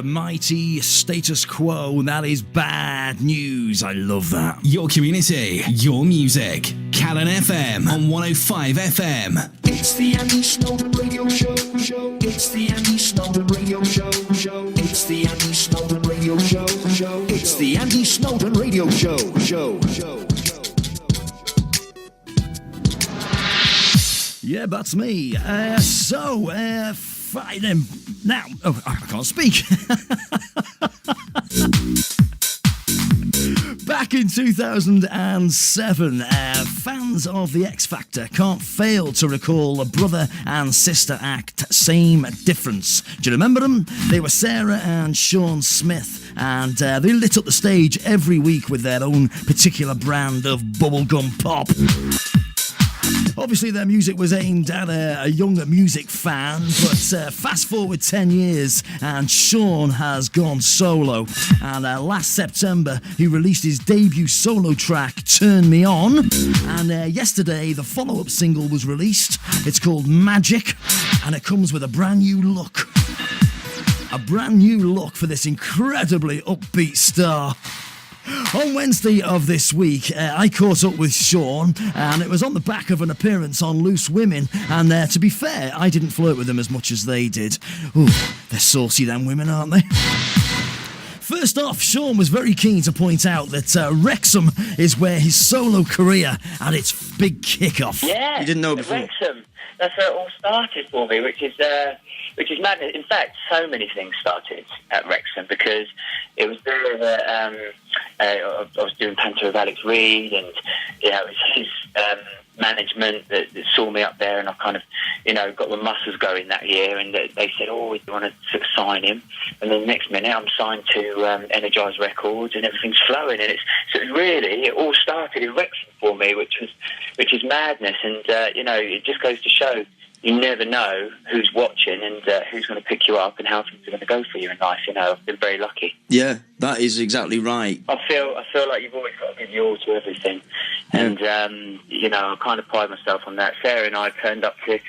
the mighty status quo. That is bad news. I love that. Your community, your music. Calon FM on 105 FM. It's the Andy Snowden Radio Show. It's the Andy Snowden Radio Show. It's the Andy Snowden Radio Show. It's the Andy Snowden Radio Show. Yeah, that's me. Fine. Now, I can't speak. Back in 2007, fans of The X Factor can't fail to recall a brother and sister act, Same Difference. Do you remember them? They were Sarah and Sean Smith, and they lit up the stage every week with their own particular brand of bubblegum pop. Obviously, their music was aimed at a younger music fan, but fast forward 10 years and Sean has gone solo. And last September, he released his debut solo track, Turn Me On. And yesterday, the follow-up single was released. It's called Magic, and it comes with a brand new look. A brand new look for this incredibly upbeat star. On Wednesday of this week, I caught up with Sean, and it was on the back of an appearance on Loose Women, and to be fair, I didn't flirt with them as much as they did. Ooh, they're saucy, them women, aren't they? First off, Sean was very keen to point out that Wrexham is where his solo career had its big kick-off. Yeah, you didn't know before. Wrexham. That's where it all started for me, which is madness. In fact, so many things started at Wrexham because it was there that I was doing Panto with Alex Reid, and it was his management that saw me up there, and I kind of got the muscles going that year, and they said, "Oh, we want to sort of sign him," and then the next minute I'm signed to Energize Records, and everything's flowing, and it all started in Wrexham for me, which is madness, and it just goes to show. You never know who's watching and who's going to pick you up and how things are going to go for you in life. I've been very lucky. Yeah, that is exactly right. I feel like you've always got to give your all to everything. Yeah. And, I kind of pride myself on that. Sarah and I turned up to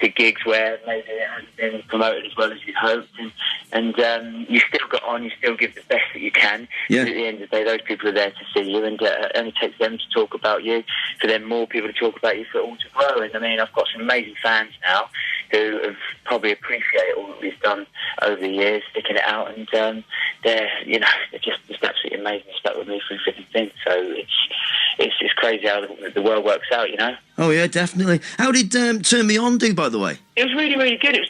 gigs where maybe it hasn't been promoted as well as you'd hoped. And you still got on, you still give the best that you can. Yeah. At the end of the day, those people are there to see you, and it only takes them to talk about you, for then more people to talk about you, for it all to grow. And I've got some amazing fans now who have probably appreciated all that we've done over the years, sticking it out, and they're just absolutely amazing, stuck with me through thick and thin. So it's crazy how the world works out, Oh yeah, definitely. How did Turn Me On do, by the way? It was really, really good. It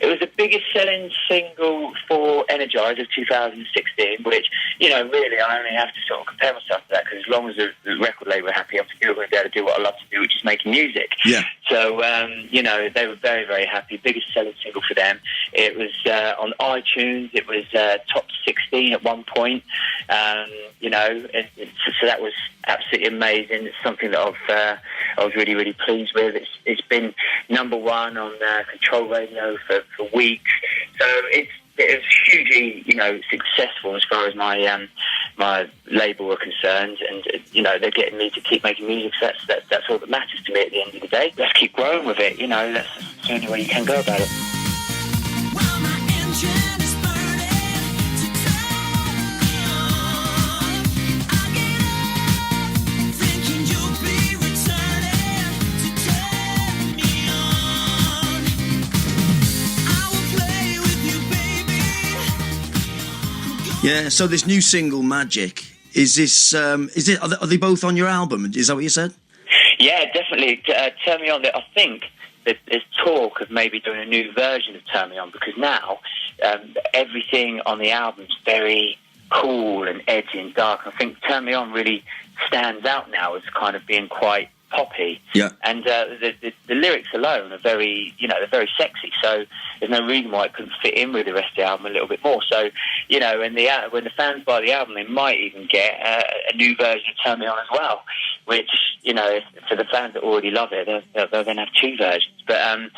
was the biggest selling single for Energize of 2016, which, really I only have to sort of compare myself to that, because as long as the record label are happy, I'm still going to be able to do what I love to do, which is making music. Yeah. So, they were very, very happy. Biggest selling single for them. It was on iTunes. It was top 16 at one point. So that was absolutely amazing. It's something that I was really, really pleased with. It's been number one on Control Radio for weeks. So it was hugely, successful as far as my label were concerned, and they're getting me to keep making music. So that's all that matters to me at the end of the day. Let's keep growing with it. That's the only way you can go about it. Well, my engine is burning to turn me on. I get up thinking you'll be returning to turn me on. I will play with you, baby. Yeah, so this new single, Magic, are they both on your album? Is that what you said? Yeah, definitely. Turn Me On. I think that there's talk of maybe doing a new version of Turn Me On, because now everything on the album is very cool and edgy and dark. I think Turn Me On really stands out now as kind of being quite poppy. Yeah. And the lyrics alone are very, they're very sexy. So there's no reason why it couldn't fit in with the rest of the album a little bit more. So, when the fans buy the album, they might even get a new version of Turn Me On as well, which, for the fans that already love it, they'll then have two versions. But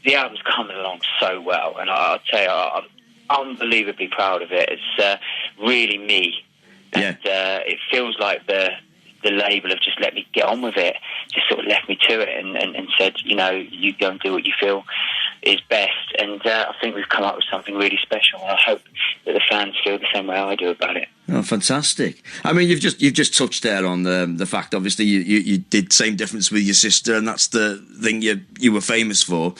the album's coming along so well, and I'll tell you, I'm unbelievably proud of it. It's really me. And it feels like the label have just let me get on with it, just sort of left me to it and said, you go and do what you feel is best, and I think we've come up with something really special. And I hope that the fans feel the same way I do about it. Oh, fantastic! I mean, you've just touched there on the fact. Obviously, you did Same Difference with your sister, and that's the thing you were famous for.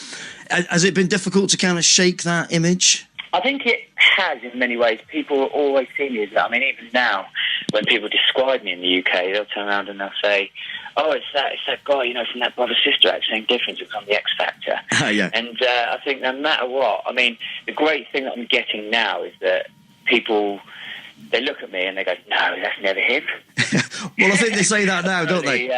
Has it been difficult to kind of shake that image? I think it has in many ways. People always see me as that. I mean, even now, when people describe me in the UK, they'll turn around and they'll say, "Oh, it's that guy, you know, from that brother-sister act, Same Difference, who's on the X Factor." Yeah. And I think no matter what, I mean, the great thing that I'm getting now is that people, they look at me and they go, "No, that's never him." Well, I think they say that now, don't they?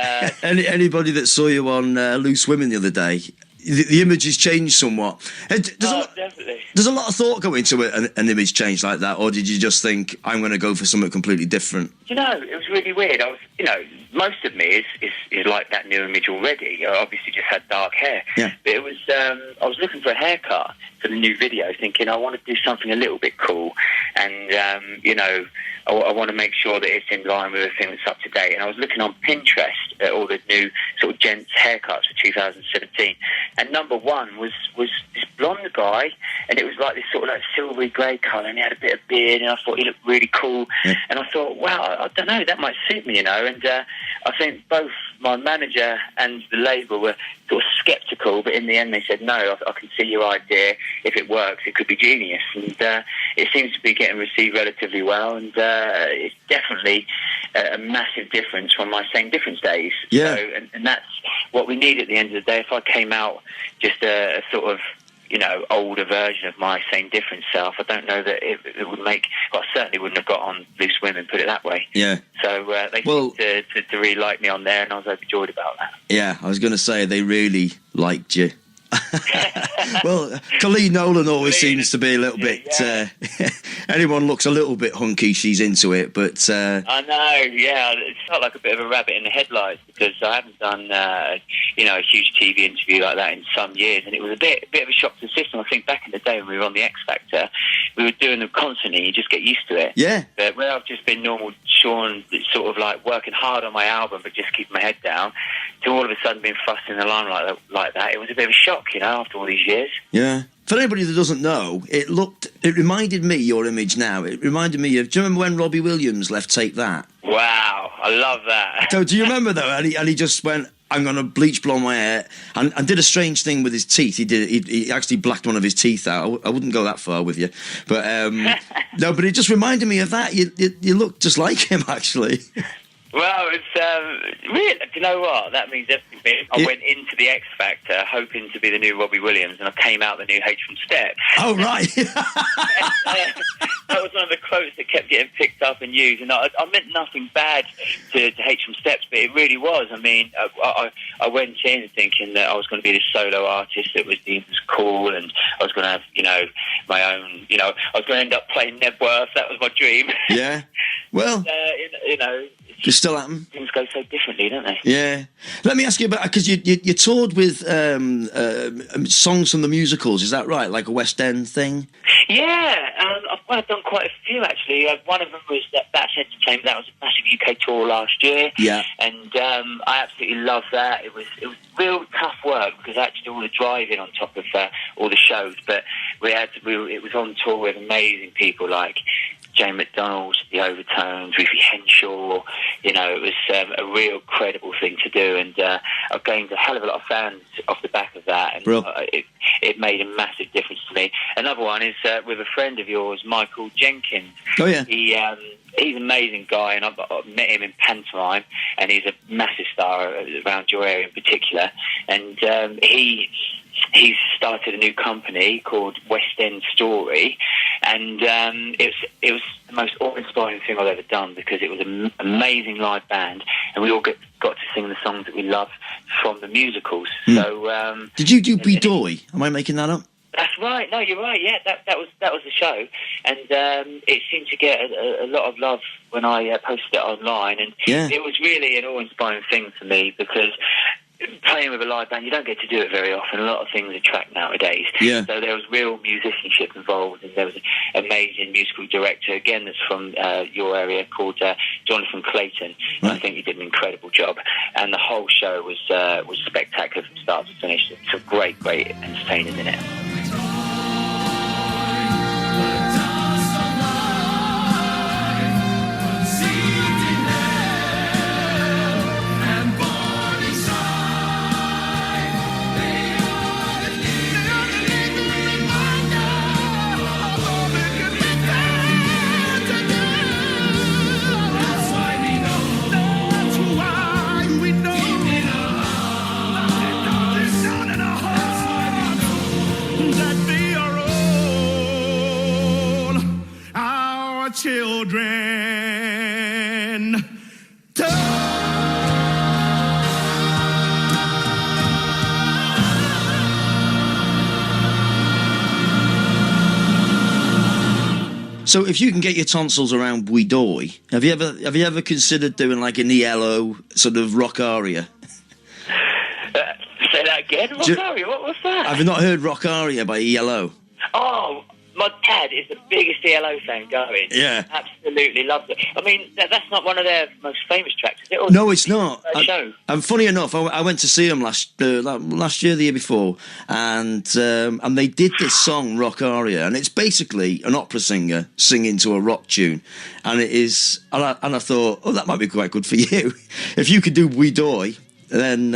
Anybody that saw you on Loose Women the other day, the image has changed somewhat. Definitely. Does a lot of thought go into an image change like that, or did you just think, I'm going to go for something completely different? You know, it was really weird. Most of me is like that new image already. I obviously just had dark hair. Yeah. But it was, I was looking for a haircut for the new video, thinking I want to do something a little bit cool, and I want to make sure that it's in line with everything that's up to date. And I was looking on Pinterest at all the new sort of gents haircuts for 2017, and number one was this blonde guy, and it was like this sort of like silvery grey colour, and he had a bit of beard, and I thought he looked really cool. Yeah. And I thought, wow, I don't know, that might suit me, you know. And I think both my manager and the label were sort of sceptical, but in the end they said, no, I can see your idea. If it works, it could be genius. And it seems to be getting received relatively well, and it's definitely a massive difference from my Same Difference days. Yeah. So, and that's what we need at the end of the day. If I came out just a sort of, you know, older version of my Same Difference self, I don't know that it would make... Well, I certainly wouldn't have got on Loose Women, put it that way. Yeah. So they seemed to really like me on there, and I was overjoyed about that. Yeah, I was going to say, they really liked you. Well, Calon Nolan always seems to be a little bit... anyone looks a little bit hunky, she's into it, but... I know, yeah. It felt like a bit of a rabbit in the headlights, because I haven't done, a huge TV interview like that in some years, and it was a bit of a shock to the system. I think back in the day when we were on the X Factor, we were doing them constantly, you just get used to it. Yeah. But where I've just been normal Sean, sort of like working hard on my album, but just keeping my head down, to all of a sudden being fussed in the limelight like that, it was a bit of a shock, you know, after all these years. Yeah. For anybody that doesn't know, it reminded me, your image now, it reminded me of, do you remember when Robbie Williams left Take That? Wow, I love that. So do you remember though? And he just went, I'm going to bleach blonde my hair, and did a strange thing with his teeth. He actually blacked one of his teeth out. I wouldn't go that far with you, but no. But it just reminded me of that. You look just like him, actually. Well, it's really. Do you know what? That means everything. I went into the X Factor hoping to be the new Robbie Williams, and I came out the new H from Steps. Oh right. That was one of the quotes that kept getting picked up and used, and I meant nothing bad to H from Steps, but it really was. I mean, I went in thinking that I was going to be this solo artist that was deemed as cool, and I was going to have, you know, my own, you know, I was going to end up playing Nebworth. That was my dream. Yeah. Well, you know. Just still happen. Things go so differently, don't they? Yeah. Let me ask you about, because you toured with songs from the musicals, is that right? Like a West End thing? Yeah, I've done quite a few actually. One of them was That's Entertainment. That was a massive UK tour last year. Yeah. And I absolutely loved that. It was real tough work because I had to do all the driving on top of all the shows. But it was on tour with amazing people like Jane McDonald, The Overtones, Ruthie Henshaw. You know, it was a real credible thing to do, and I've gained a hell of a lot of fans off the back of that, and it made a massive difference to me. Another one is with a friend of yours, Michael Jenkins. Oh yeah. He's an amazing guy, and I've met him in pantomime, and he's a massive star around your area in particular, and he's started a new company called West End Story, and it was the most awe-inspiring thing I've ever done, because it was an amazing live band, and we all got to sing the songs that we love from the musicals. So, did you do Bidoy? Am I making that up? That's right. No, you're right. Yeah, that was the show, and it seemed to get a lot of love when I posted it online, and it was really an awe-inspiring thing for me, because playing with a live band, you don't get to do it very often. A lot of things are tracked nowadays. Yeah. So there was real musicianship involved, and there was an amazing musical director, again, that's from your area, called Jonathan Clayton. Right. I think he did an incredible job. And the whole show was spectacular from start to finish. Some great entertainers in it. Children. So if you can get your tonsils around Bouidoy, have you ever considered doing like an ELO sort of rock aria? Say that again? Rock aria? What was that? Have you not heard Rock Aria by ELO? Oh, my dad is the biggest ELO fan going. Yeah. Absolutely loves it. I mean, that's not one of their most famous tracks, is it? Or No, it's not. Show? And funny enough, I went to see them last year, the year before, and they did this song, Rock Aria, and it's basically an opera singer singing to a rock tune, and it is. And I thought, oh, that might be quite good for you if you could do Bouidoy. Then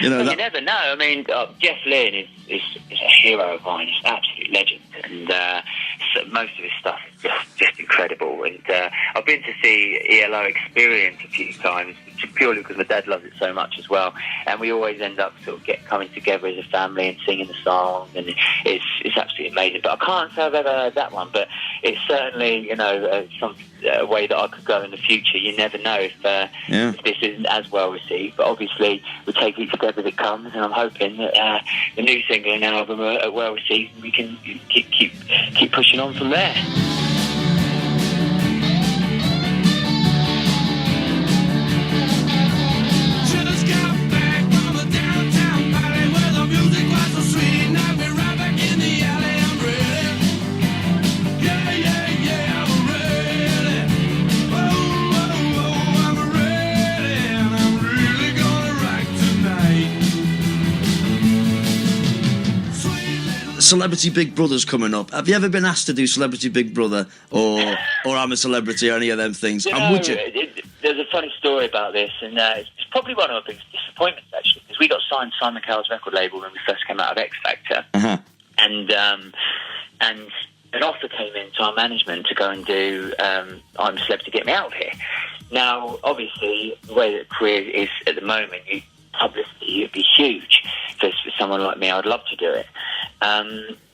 you know. You never know. I mean, Jeff Lynne is a hero of mine. He's an absolute legend, and so most of his stuff is just incredible. And I've been to see ELO Experience a few times, purely because my dad loves it so much as well. And we always end up sort of coming together as a family and singing the songs, and it's absolutely amazing. But I can't say I've ever heard that one. But it's certainly, you know, some way that I could go in the future. You never know if this isn't as well received. But obviously, we take each step as it comes, and I'm hoping that the new single and album are well received, and we can keep pushing on from there. Celebrity Big Brother's coming up. Have you ever been asked to do Celebrity Big Brother or I'm a Celebrity or any of them things? And would you? There's a funny story about this, and it's probably one of our biggest disappointments, actually, because we got signed to Simon Cowell's record label when we first came out of X Factor, and an offer came in to our management to go and do I'm a Celebrity, Get Me Out of Here. Now, obviously, the way that career is at the moment, publicity would be huge for someone like me. I'd love to do it.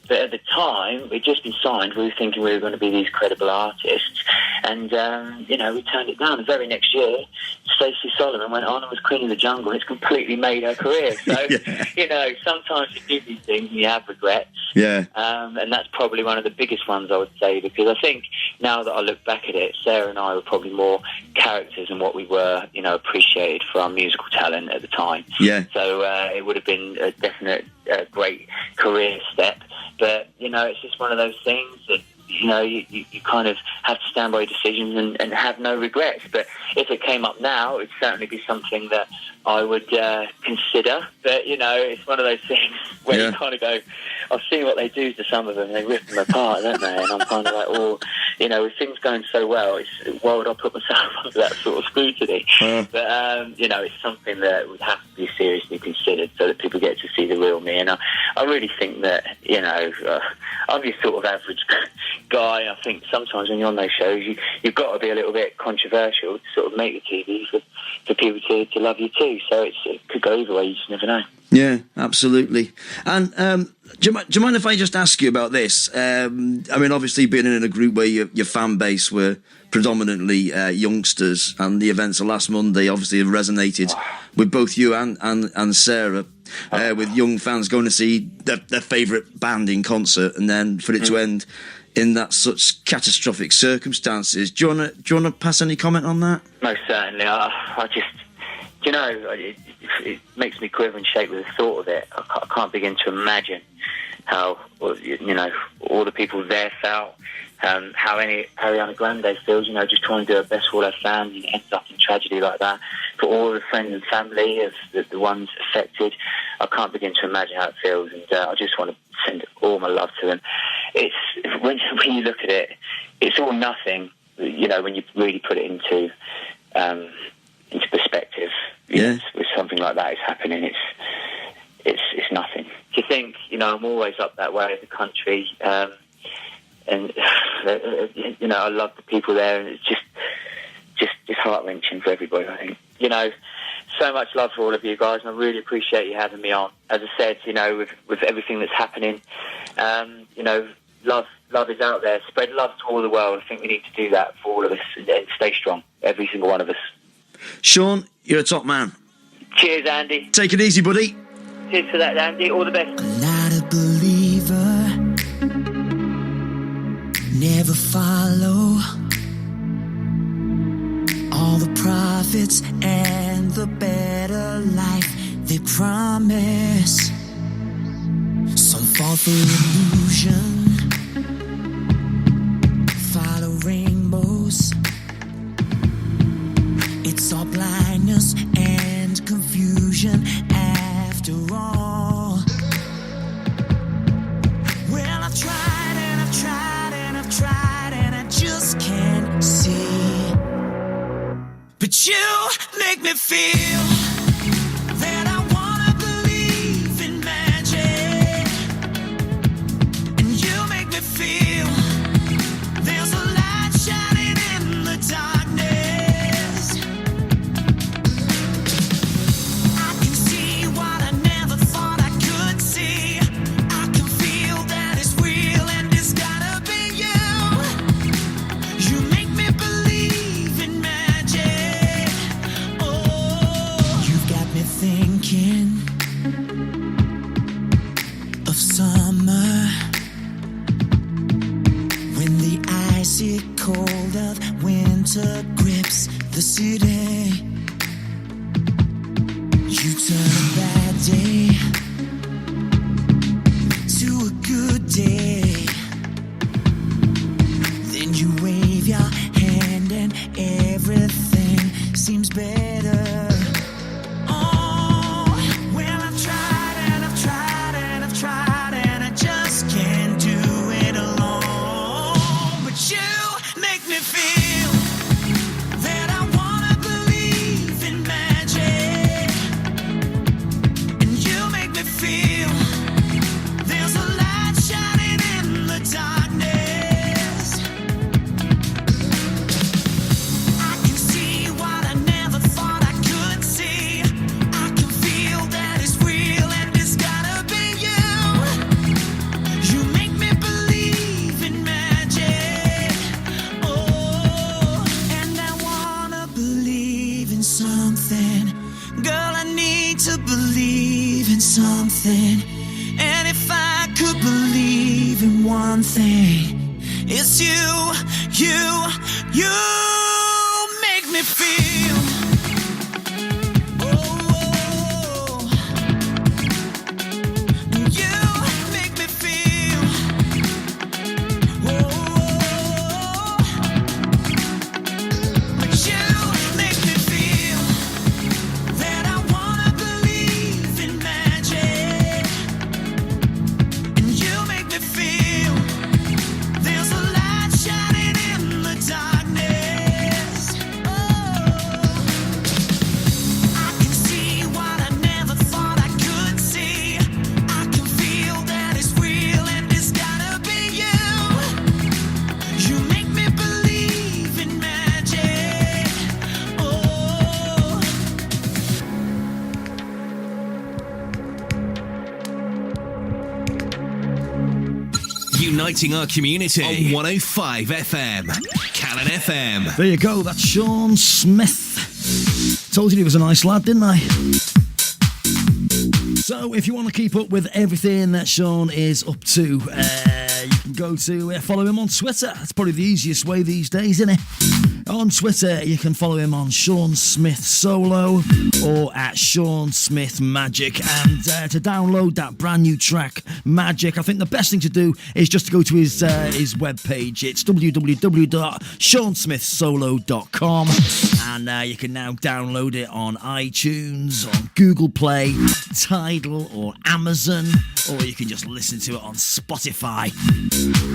But at the time, we'd just been signed. We were thinking we were going to be these credible artists. And, we turned it down. The very next year, Stacey Solomon went on and was Queen of the Jungle. It's completely made her career. So, sometimes you do these things and you have regrets. Yeah. And that's probably one of the biggest ones, I would say, because I think now that I look back at it, Sarah and I were probably more characters than what we were, appreciated for our musical talent at the time. Yeah. So it would have been a definite great career step. But, it's just one of those things that, you kind of have to stand by your decisions and have no regrets. But if it came up now, it would certainly be something that I would consider. But, it's one of those things where you kind of go, I've seen what they do to some of them. They rip them apart, don't they? And I'm kind of like, with things going so well, why would I put myself under that sort of scrutiny? But, it's something that would have to be seriously considered so that people get to see the real me. And I really think that, I'm your sort of average guy. I think sometimes when you're on those shows, you've got to be a little bit controversial to sort of make the TV for people to love you too. So it could go either way. You just never know. Yeah, absolutely. And do you mind if I just ask you about this? Obviously being in a group where your fan base were predominantly youngsters, and the events of last Monday obviously have resonated with both you and Sarah, with young fans going to see their favourite band in concert, and then for it to end in that such catastrophic circumstances. Do you want to pass any comment on that? Most certainly. I just, you know, it makes me quiver and shake with the thought of it. I can't begin to imagine how, you know, all the people there felt, how Ariana Grande feels, you know, just trying to do her best for all her fans and ends up in tragedy like that. For all the friends and family of the ones affected, I can't begin to imagine how it feels, and I just want to send all my love to them. It's when you look at it, it's all nothing, you know, when you really put it into perspective. Yeah. With something like that is happening, it's nothing. To think, you know, I'm always up that way of the country, and you know, I love the people there, and it's just heart-wrenching for everybody, I think. You know, so much love for all of you guys, and I really appreciate you having me on. As I said, you know, with everything that's happening, you know, love is out there. Spread love to all the world. I think we need to do that for all of us, and stay strong, every single one of us. Sean, you're a top man. Cheers, Andy. Take it easy, buddy. Cheers for that, Andy. All the best. Not a believer, never follow all the prophets and the better life they promise. Some fall for illusion, follow rainbows. It's all blindness and confusion after all. Well, I've tried and I've tried and I've tried and I just can't see. But you make me feel that I wanna believe in magic. And you make me feel there's a light shining in the darkness. I can see what I never thought I could see. I can feel that it's real and it's gotta be you. You make me believe in magic. Oh, you've got me thinking of summer, when the icy cold of winter grips the city. You turn a bad day to a good day. Then you wave your hand and everything seems better. Oh, well, I've tried and I've tried and I've tried and I just can't do it alone. But you make me feel that I wanna believe in magic. And you make me feel there's a light shining in the darkness. I can see what I never thought I could see. I can feel that it's real and it's gotta be you. You make me believe in magic. Oh, and I wanna believe in something. Girl, I need to believe in something. And if I could believe in one thing, it's you make me feel. Oh, you make me feel. Oh, but you make me feel that I wanna believe in magic. And you make me feel there's a light shining in the darkness. Oh, I can see what I never thought I could see. I can feel that it's real and it's gotta be you. You make me believe in magic. Oh. Uniting our community on 105 FM. Calon FM. There you go, that's Sean Smith. Told you he was a nice lad, didn't I? So if you want to keep up with everything that Sean is up to, you can go to follow him on Twitter. That's probably the easiest way these days, isn't it? On Twitter, you can follow him on Sean Smith Solo or at Sean Smith Magic. And to download that brand new track, Magic, I think the best thing to do is just to go to his webpage. It's www.seansmithsolo.com. And you can now download it on iTunes, on Google Play, Tidal, or Amazon, or you can just listen to it on Spotify.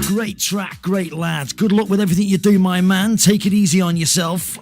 Great track, great lads. Good luck with everything you do, my man. Take it easy on yourself.